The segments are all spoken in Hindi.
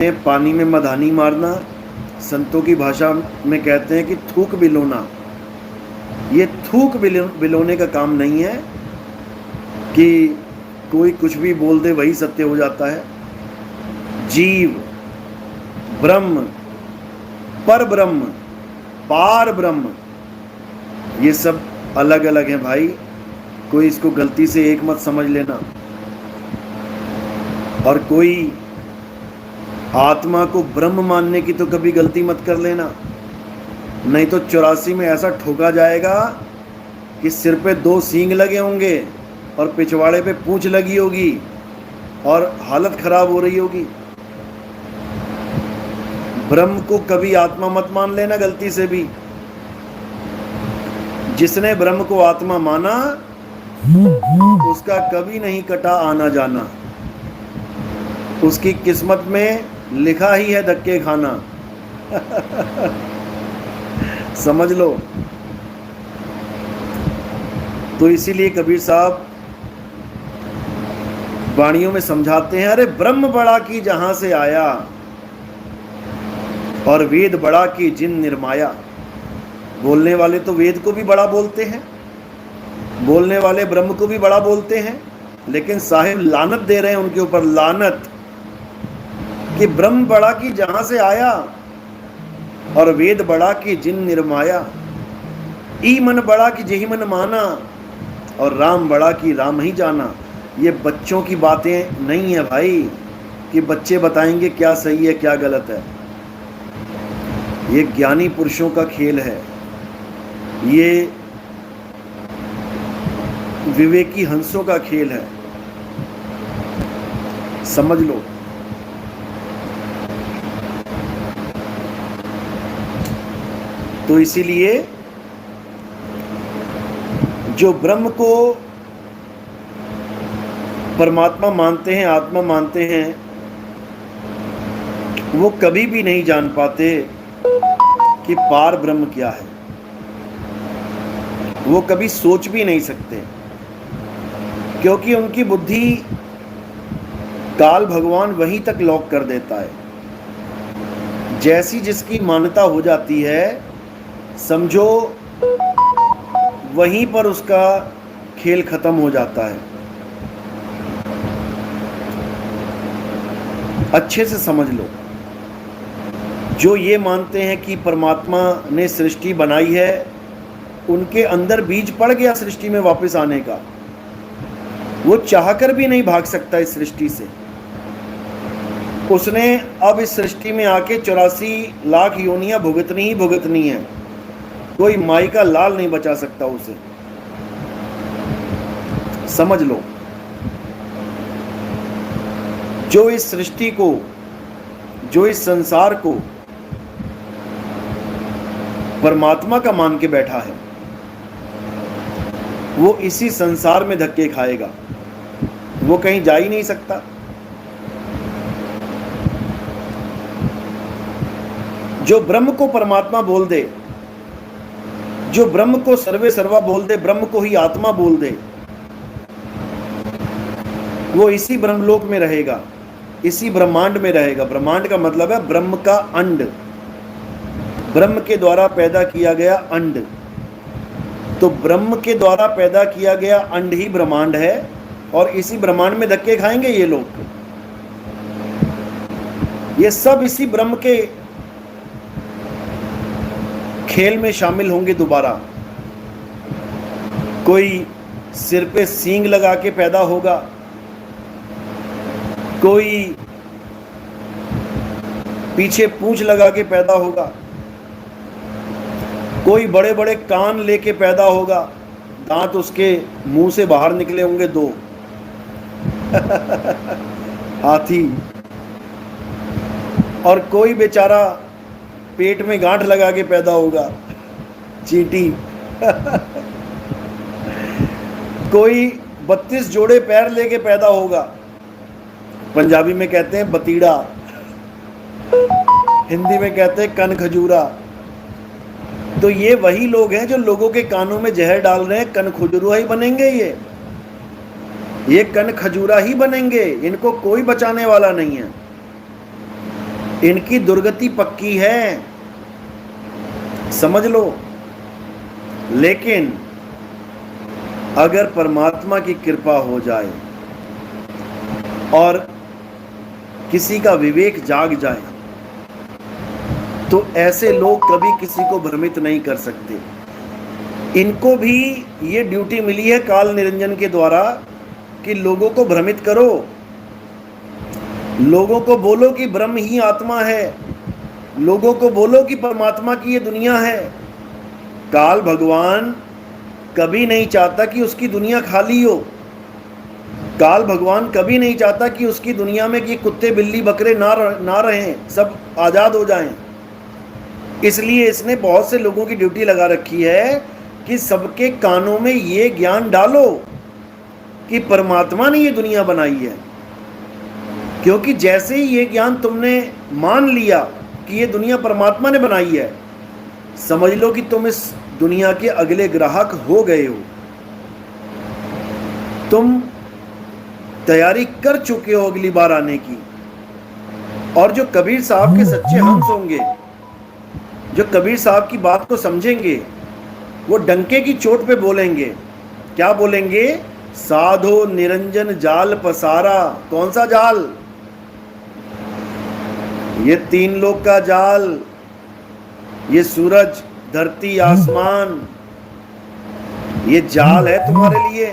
पानी में मधानी मारना, संतों की भाषा में कहते हैं कि थूक बिलोना। ये थूक बिलोने का काम नहीं है कि कोई कुछ भी बोल दे वही सत्य हो जाता है। जीव, ब्रह्म, पर ब्रह्म, पार ब्रह्म, ये सब अलग अलग हैं भाई। कोई इसको गलती से एक मत समझ लेना। और कोई आत्मा को ब्रह्म मानने की तो कभी गलती मत कर लेना, नहीं तो 84 में ऐसा ठोका जाएगा कि सिर पे 2 सींग लगे होंगे और पिछवाड़े पे पूंछ लगी होगी और हालत खराब हो रही होगी। ब्रह्म को कभी आत्मा मत मान लेना गलती से भी। जिसने ब्रह्म को आत्मा माना उसका कभी नहीं कटा आना जाना। उसकी किस्मत में लिखा ही है धक्के खाना। समझ लो। तो इसीलिए कबीर साहब वाणियों में समझाते हैं, अरे ब्रह्म बड़ा की जहां से आया और वेद बड़ा की जिन निर्माया। बोलने वाले तो वेद को भी बड़ा बोलते हैं, बोलने वाले ब्रह्म को भी बड़ा बोलते हैं, लेकिन साहिब लानत दे रहे हैं उनके ऊपर, लानत, कि ब्रह्म बड़ा की जहां से आया और वेद बड़ा की जिन निर्माया। ई मन बड़ा की जही मन माना और राम बड़ा की राम ही जाना। ये बच्चों की बातें नहीं है भाई कि बच्चे बताएंगे क्या सही है क्या गलत है। ये ज्ञानी पुरुषों का खेल है, ये विवेकी हंसों का खेल है। समझ लो। तो इसीलिए जो ब्रह्म को परमात्मा मानते हैं, आत्मा मानते हैं, वो कभी भी नहीं जान पाते कि पार ब्रह्म क्या है। वो कभी सोच भी नहीं सकते, क्योंकि उनकी बुद्धि काल भगवान वहीं तक लॉक कर देता है। जैसी जिसकी मान्यता हो जाती है, समझो वहीं पर उसका खेल खत्म हो जाता है। अच्छे से समझ लो। जो ये मानते हैं कि परमात्मा ने सृष्टि बनाई है, उनके अंदर बीज पड़ गया सृष्टि में वापस आने का। वो चाहकर भी नहीं भाग सकता इस सृष्टि से। उसने अब इस सृष्टि में आके 84 लाख योनियां भुगतनी ही भुगतनी है। कोई माई का लाल नहीं बचा सकता उसे। समझ लो। जो इस सृष्टि को, जो इस संसार को परमात्मा का मान के बैठा है, वो इसी संसार में धक्के खाएगा, वो कहीं जा ही नहीं सकता। जो ब्रह्म को परमात्मा बोल दे, जो ब्रह्म को सर्वे सर्वा बोल दे, ब्रह्म को ही आत्मा बोल दे, वो इसी ब्रह्मलोक में रहेगा, इसी ब्रह्मांड में रहेगा। ब्रह्मांड का मतलब है ब्रह्म का अंड, ब्रह्म के द्वारा पैदा किया गया अंड। तो ब्रह्म के द्वारा पैदा किया गया अंड ही ब्रह्मांड है, और इसी ब्रह्मांड में धक्के खाएंगे ये लोग। ये सब इसी ब्रह्म के खेल में शामिल होंगे दोबारा। कोई सिर पे सींग लगा के पैदा होगा, कोई पीछे पूंछ लगा के पैदा होगा, कोई बड़े बड़े कान लेके पैदा होगा, दांत उसके मुंह से बाहर निकले होंगे 2। हाथी। और कोई बेचारा पेट में गांठ लगा के पैदा होगा, चींटी। कोई 32 जोड़े पैर लेके पैदा होगा, पंजाबी में कहते हैं बतीड़ा, हिंदी में कहते हैं कन खजूरा। तो ये वही लोग हैं जो लोगों के कानों में जहर डाल रहे हैं। कन खजूरा ही बनेंगे ये कन खजूरा ही बनेंगे। इनको कोई बचाने वाला नहीं है। इनकी दुर्गति पक्की है, समझ लो। लेकिन अगर परमात्मा की कृपा हो जाए और किसी का विवेक जाग जाए तो ऐसे लोग कभी किसी को भ्रमित नहीं कर सकते। इनको भी ये ड्यूटी मिली है काल निरंजन के द्वारा कि लोगों को भ्रमित करो, लोगों को बोलो कि ब्रह्म ही आत्मा है, लोगों को बोलो कि परमात्मा की ये दुनिया है। काल भगवान कभी नहीं चाहता कि उसकी दुनिया खाली हो। काल भगवान कभी नहीं चाहता कि उसकी दुनिया में कि कुत्ते बिल्ली बकरे ना रहें, सब आज़ाद हो जाएं। इसलिए इसने बहुत से लोगों की ड्यूटी लगा रखी है कि सबके कानों में ये ज्ञान डालो कि परमात्मा ने ये दुनिया बनाई है। क्योंकि जैसे ही ये ज्ञान तुमने मान लिया कि ये दुनिया परमात्मा ने बनाई है, समझ लो कि तुम इस दुनिया के अगले ग्राहक हो गए हो। तुम तैयारी कर चुके हो अगली बार आने की। और जो कबीर साहब के सच्चे हंस होंगे, जो कबीर साहब की बात को समझेंगे, वो डंके की चोट पे बोलेंगे। क्या बोलेंगे? साधो निरंजन जाल पसारा। कौन सा जाल? ये तीन लोक का जाल, ये सूरज धरती आसमान, ये जाल है तुम्हारे लिए,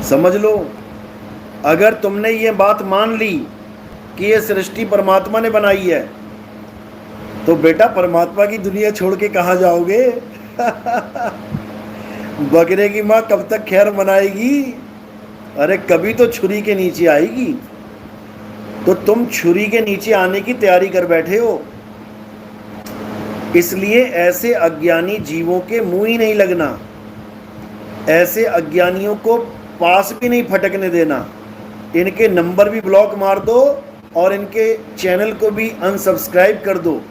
समझ लो। अगर तुमने ये बात मान ली कि ये सृष्टि परमात्मा ने बनाई है, तो बेटा परमात्मा की दुनिया छोड़ के कहाँ जाओगे? बकरे की माँ कब तक खैर मनाएगी? अरे कभी तो छुरी के नीचे आएगी। तो तुम छुरी के नीचे आने की तैयारी कर बैठे हो। इसलिए ऐसे अज्ञानी जीवों के मुंह ही नहीं लगना, ऐसे अज्ञानियों को पास भी नहीं फटकने देना। इनके नंबर भी ब्लॉक मार दो और इनके चैनल को भी अनसब्सक्राइब कर दो,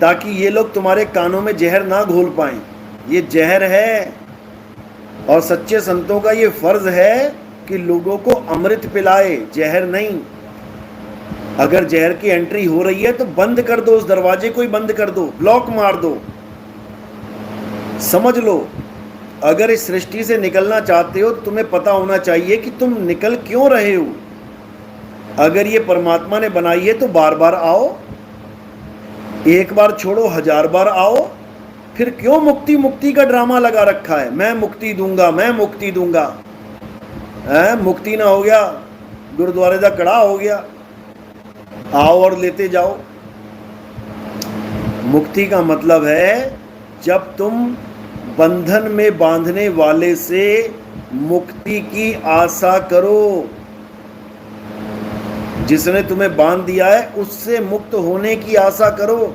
ताकि ये लोग तुम्हारे कानों में जहर ना घोल पाएं। ये जहर है और सच्चे संतों का ये फर्ज है कि लोगों को अमृत पिलाए, जहर नहीं। अगर जहर की एंट्री हो रही है तो बंद कर दो, उस दरवाजे को ही बंद कर दो, ब्लॉक मार दो। समझ लो, अगर इस सृष्टि से निकलना चाहते हो तो तुम्हें पता होना चाहिए कि तुम निकल क्यों रहे हो। अगर ये परमात्मा ने बनाई है तो बार बार आओ, एक बार छोड़ो 1000 बार आओ। फिर क्यों मुक्ति मुक्ति का ड्रामा लगा रखा है? मैं मुक्ति दूंगा, मैं मुक्ति दूंगा। मुक्ति ना हो गया, गुरुद्वारे का कड़ा हो गया, आओ और लेते जाओ। मुक्ति का मतलब है जब तुम बंधन में बांधने वाले से मुक्ति की आशा करो। जिसने तुम्हें बांध दिया है उससे मुक्त होने की आशा करो।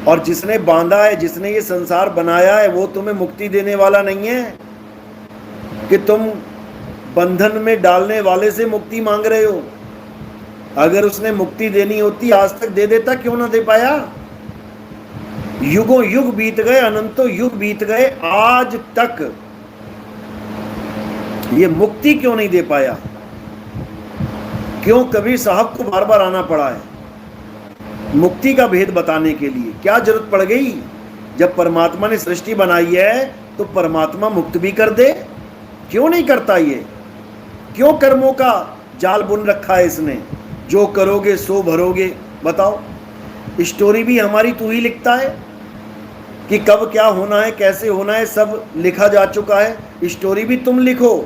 और जिसने बांधा है, जिसने ये संसार बनाया है, वो तुम्हें मुक्ति देने वाला नहीं है कि तुम बंधन में डालने वाले से मुक्ति मांग रहे हो। अगर उसने मुक्ति देनी होती आज तक दे देता, क्यों ना दे पाया? युगों युग बीत गए, अनंतों युग बीत गए, आज तक ये मुक्ति क्यों नहीं दे पाया? क्यों कबीर साहब को बार बार आना पड़ा है मुक्ति का भेद बताने के लिए? क्या जरूरत पड़ गई? जब परमात्मा ने सृष्टि बनाई है तो परमात्मा मुक्त भी कर दे। क्यों नहीं करता? ये क्यों कर्मों का जाल बुन रखा है इसने? जो करोगे सो भरोगे। बताओ, स्टोरी भी हमारी तू ही लिखता है कि कब क्या होना है, कैसे होना है, सब लिखा जा चुका है। स्टोरी भी तुम लिखो,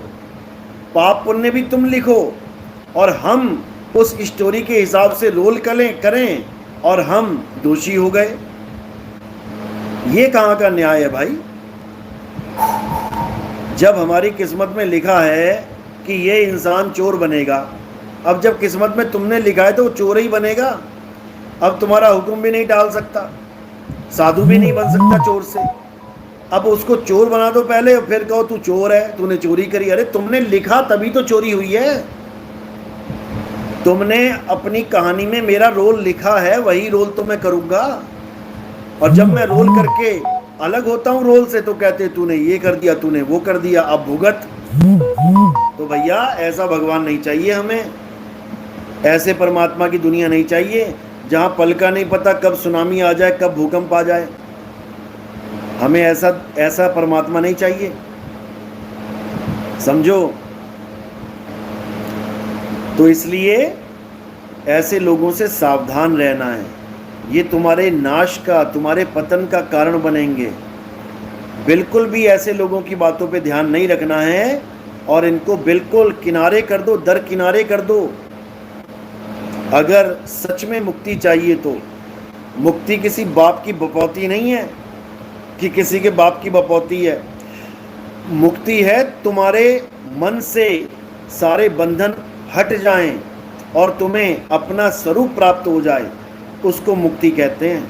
पाप पुण्य भी तुम लिखो, और हम उस स्टोरी के हिसाब से रोल करें और हम दोषी हो गए। ये कहाँ का न्याय है भाई? जब हमारी किस्मत में लिखा है कि ये इंसान चोर बनेगा, अब जब किस्मत में तुमने लिखा है तो वो चोर ही बनेगा। अब तुम्हारा हुक्म भी नहीं टाल सकता, साधु भी नहीं बन सकता चोर से। अब उसको चोर बना दो पहले, फिर कहो तू चोर है, तूने चोरी करी। अरे तुमने लिखा तभी तो चोरी हुई है। तुमने अपनी कहानी में मेरा रोल लिखा है, वही रोल तो मैं करूंगा। और जब मैं रोल करके अलग होता हूं रोल से तो कहते तूने ये कर दिया, तूने वो कर दिया, अब भुगत। तो भैया ऐसा भगवान नहीं चाहिए हमें। ऐसे परमात्मा की दुनिया नहीं चाहिए जहां पल का नहीं पता कब सुनामी आ जाए, कब भूकंप आ जाए। हमें ऐसा परमात्मा नहीं चाहिए, समझो। तो इसलिए ऐसे लोगों से सावधान रहना है। ये तुम्हारे नाश का, तुम्हारे पतन का कारण बनेंगे। बिल्कुल भी ऐसे लोगों की बातों पे ध्यान नहीं रखना है और इनको बिल्कुल किनारे कर दो, दरकिनारे कर दो। अगर सच में मुक्ति चाहिए तो मुक्ति किसी बाप की बपौती नहीं है कि किसी के बाप की बपौती है। मुक्ति है तुम्हारे मन से सारे बंधन हट जाएं और तुम्हें अपना स्वरूप प्राप्त हो जाए, उसको मुक्ति कहते हैं।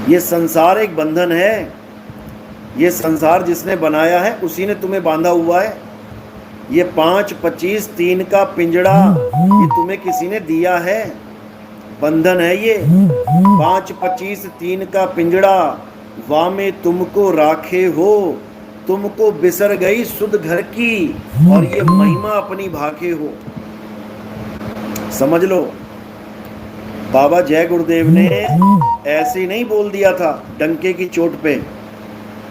ये संसार एक बंधन है। ये संसार जिसने बनाया है उसी ने तुम्हें बांधा हुआ है। ये 5, 25, 3 का पिंजड़ा ये तुम्हें किसी ने दिया है, बंधन है ये। 5, 25, 3 का पिंजड़ा वामे तुमको राखे हो, तुमको बिसर गई सुध घर की और ये महिमा अपनी भाके हो। समझ लो, बाबा जय गुरुदेव ने ऐसे नहीं बोल दिया था डंके की चोट पे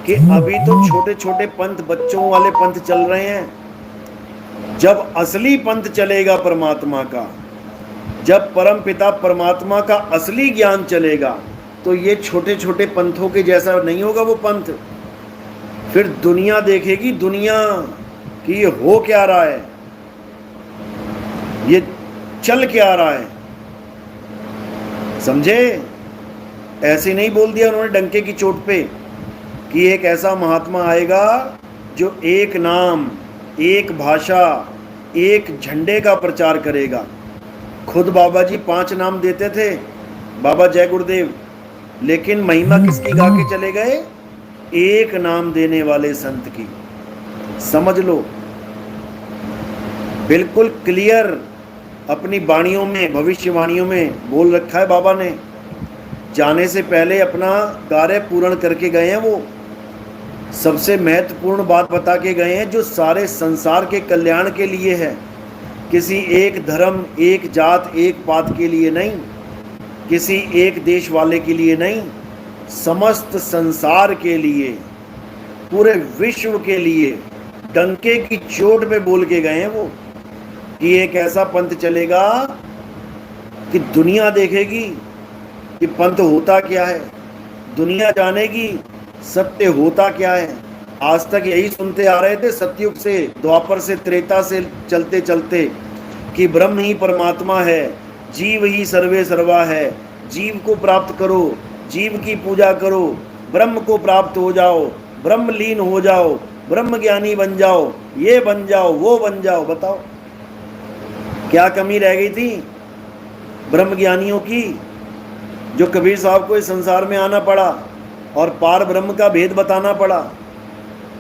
कि अभी तो छोटे छोटे पंथ, बच्चों वाले पंथ चल रहे हैं। जब असली पंथ चलेगा परमात्मा का, जब परम पिता परमात्मा का असली ज्ञान चलेगा, तो ये छोटे छोटे पंथों के जैसा नहीं होगा वो पंथ। फिर दुनिया देखेगी, दुनिया कि ये हो क्या रहा है, ये चल क्या रहा है। समझे? ऐसे नहीं बोल दिया उन्होंने डंके की चोट पे कि एक ऐसा महात्मा आएगा जो एक नाम, एक भाषा, एक झंडे का प्रचार करेगा। खुद बाबा जी 5 नाम देते थे, बाबा जय गुरुदेव, लेकिन महिमा किसकी गा के चले गए? एक नाम देने वाले संत की। समझ लो, बिल्कुल क्लियर अपनी वाणियों में, भविष्यवाणियों में बोल रखा है बाबा ने। जाने से पहले अपना कार्य पूर्ण करके गए हैं। वो सबसे महत्वपूर्ण बात बता के गए हैं जो सारे संसार के कल्याण के लिए है। किसी एक धर्म, एक जात, एक पात के लिए नहीं, किसी एक देश वाले के लिए नहीं, समस्त संसार के लिए, पूरे विश्व के लिए डंके की चोट पे बोल के गए हैं वो कि एक ऐसा पंथ चलेगा कि दुनिया देखेगी कि पंथ होता क्या है, दुनिया जानेगी सत्य होता क्या है। आज तक यही सुनते आ रहे थे सतयुग से, द्वापर से, त्रेता से चलते चलते कि ब्रह्म ही परमात्मा है, जीव ही सर्वे सर्वा है। जीव को प्राप्त करो, जीव की पूजा करो, ब्रह्म को प्राप्त हो जाओ, ब्रह्म लीन हो जाओ, ब्रह्म ज्ञानी बन जाओ, ये बन जाओ, वो बन जाओ। बताओ क्या कमी रह गई थी ब्रह्म ज्ञानियों की, जो कबीर साहब को इस संसार में आना पड़ा और पार ब्रह्म का भेद बताना पड़ा?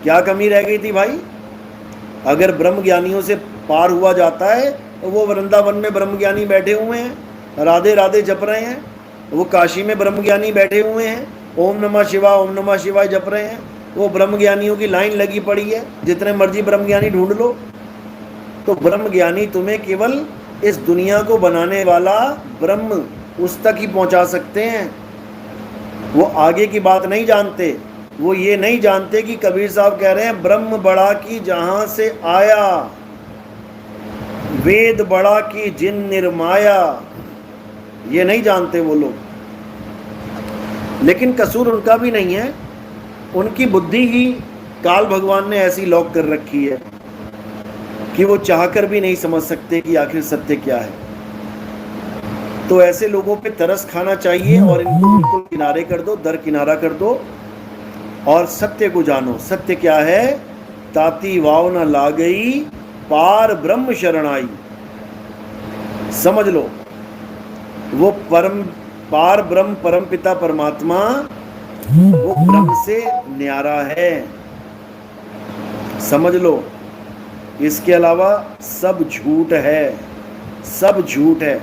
क्या कमी रह गई थी भाई? अगर ब्रह्म ज्ञानियों से पार हुआ जाता है तो वो वृंदावन में ब्रह्म ज्ञानी बैठे हुए हैं, राधे राधे जप रहे हैं। वो काशी में ब्रह्म ज्ञानी बैठे हुए हैं, ओम नमः शिवाय, ओम नमः शिवाय जप रहे हैं। वो ब्रह्म ज्ञानियों की लाइन लगी पड़ी है, जितने मर्जी ब्रह्म ज्ञानी ढूंढ लो। तो ब्रह्म ज्ञानी तुम्हें केवल इस दुनिया को बनाने वाला ब्रह्म, उस तक ही पहुंचा सकते हैं। वो आगे की बात नहीं जानते। वो ये नहीं जानते कि कबीर साहब कह रहे हैं ब्रह्म बड़ा की जहां से आया, वेद बड़ा की जिन निर्माया। ये नहीं जानते वो लोग। लेकिन कसूर उनका भी नहीं है, उनकी बुद्धि ही काल भगवान ने ऐसी लॉक कर रखी है कि वो चाहकर भी नहीं समझ सकते कि आखिर सत्य क्या है। तो ऐसे लोगों पे तरस खाना चाहिए और इनको बिल्कुल किनारे कर दो, दरकिनारा कर दो और सत्य को जानो। सत्य क्या है? ताती वाव न ला गई, पार ब्रह्म शरण आई। समझ लो, वो पार ब्रह्म, परम पिता परमात्मा, वो ब्रह्म से न्यारा है। समझ लो, इसके अलावा सब झूठ है, सब झूठ है।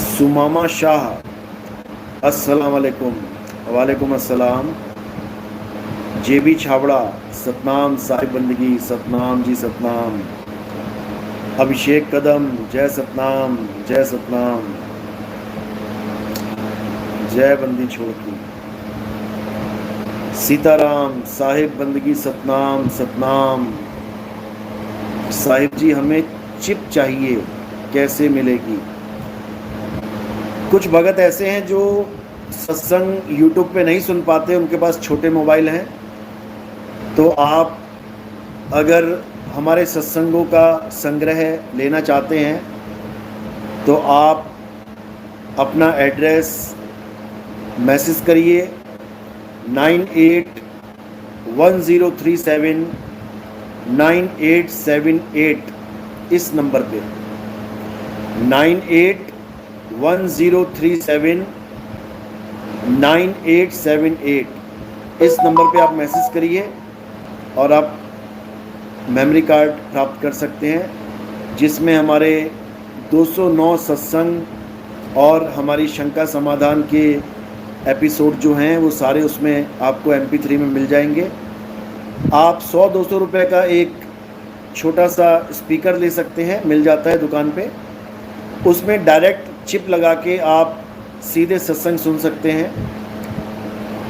सुमामा शाह, अस्सलाम वालेकुम। वालेकुम अस्सलाम। जेबी छावड़ा, सतनाम साहिब बंदगी, सतनाम जी सतनाम। अभिषेक कदम, जय सतनाम, जय सतनाम, जय बंदी छोड़ की। सीताराम साहिब बंदगी, सतनाम सतनाम। साहिब जी हमें चिप चाहिए, कैसे मिलेगी? कुछ भगत ऐसे हैं जो सत्संग यूट्यूब पे नहीं सुन पाते, उनके पास छोटे मोबाइल हैं। तो आप अगर हमारे सत्संगों का संग्रह लेना चाहते हैं तो आप अपना एड्रेस मैसेज करिए 9810379878 इस नंबर पे 9810379878 इस नंबर पे आप मैसेज करिए और आप मेमोरी कार्ड प्राप्त कर सकते हैं, जिसमें हमारे 209 सत्संग और हमारी शंका समाधान के एपिसोड जो हैं वो सारे उसमें आपको MP3 में मिल जाएंगे। आप 100-200 रुपये का एक छोटा सा स्पीकर ले सकते हैं, मिल जाता है दुकान पे। उसमें डायरेक्ट चिप लगा के आप सीधे सत्संग सुन सकते हैं।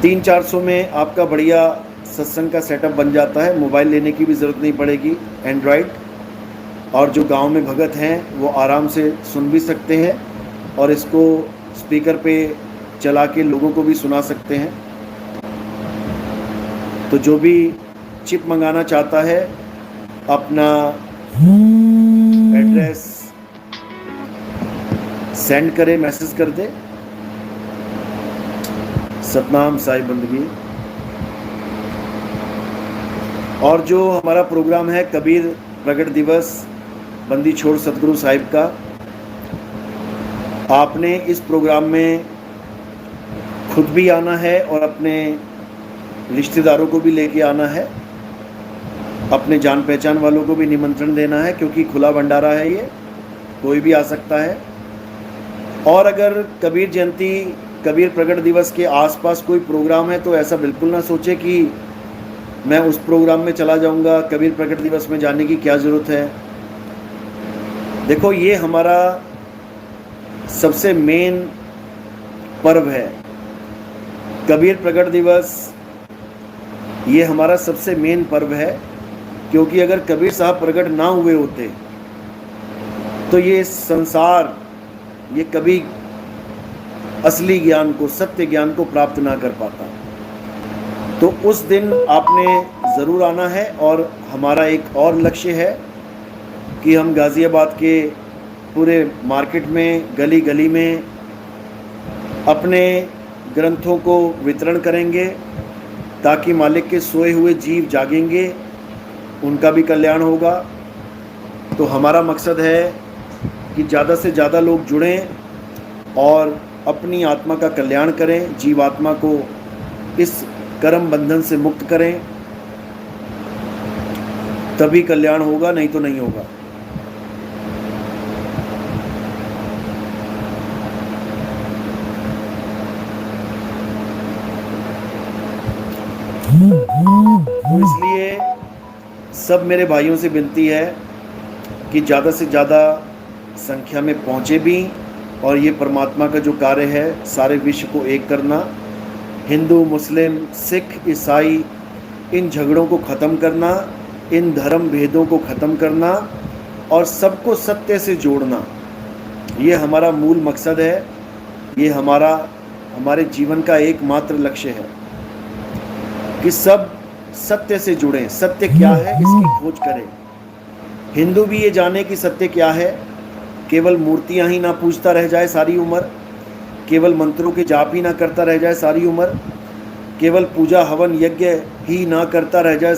300-400 में आपका बढ़िया सत्संग का सेटअप बन जाता है। मोबाइल लेने की भी ज़रूरत नहीं पड़ेगी, एंड्रॉयड। और जो गांव में भगत हैं वो आराम से सुन भी सकते हैं और इसको स्पीकर पे चला के लोगों को भी सुना सकते हैं। तो जो भी चिप मंगाना चाहता है अपना एड्रेस सेंड करे, मैसेज कर दे। सतनाम साहिब बंदगी। और जो हमारा प्रोग्राम है कबीर प्रगट दिवस बंदी छोड़ सतगुरु साहिब का, आपने इस प्रोग्राम में खुद भी आना है और अपने रिश्तेदारों को भी लेके आना है, अपने जान पहचान वालों को भी निमंत्रण देना है, क्योंकि खुला भंडारा है, ये कोई भी आ सकता है। और अगर कबीर जयंती कबीर प्रगट दिवस के आसपास कोई प्रोग्राम है तो ऐसा बिल्कुल ना सोचे कि मैं उस प्रोग्राम में चला जाऊंगा, कबीर प्रगट दिवस में जाने की क्या ज़रूरत है। देखो, ये हमारा सबसे मेन पर्व है कबीर प्रगट दिवस। ये हमारा सबसे मेन पर्व है, क्योंकि अगर कबीर साहब प्रकट ना हुए होते तो ये संसार ये कभी असली ज्ञान को, सत्य ज्ञान को प्राप्त ना कर पाता। तो उस दिन आपने ज़रूर आना है। और हमारा एक और लक्ष्य है कि हम गाज़ियाबाद के पूरे मार्केट में, गली गली में अपने ग्रंथों को वितरण करेंगे, ताकि मालिक के सोए हुए जीव जागेंगे, उनका भी कल्याण होगा। तो हमारा मकसद है कि ज़्यादा से ज़्यादा लोग जुड़ें और अपनी आत्मा का कल्याण करें, जीवात्मा को इस कर्म बंधन से मुक्त करें, तभी कल्याण होगा, नहीं तो नहीं होगा। तो इसलिए सब मेरे भाइयों से विनती है कि ज़्यादा से ज़्यादा संख्या में पहुँचे भी, और ये परमात्मा का जो कार्य है सारे विश्व को एक करना, हिंदू मुस्लिम सिख ईसाई इन झगड़ों को ख़त्म करना, इन धर्म भेदों को ख़त्म करना और सबको सत्य से जोड़ना, ये हमारा मूल मकसद है। ये हमारे जीवन का एकमात्र लक्ष्य है कि सब सत्य से जुड़ें। सत्य क्या है इसकी खोज करें। हिंदू भी ये जाने कि सत्य क्या है, केवल मूर्तियां ही ना पूजता रह जाए सारी उम्र, केवल मंत्रों के जाप ही ना करता रह जाए सारी उम्र, केवल पूजा हवन यज्ञ ही ना करता रह जाए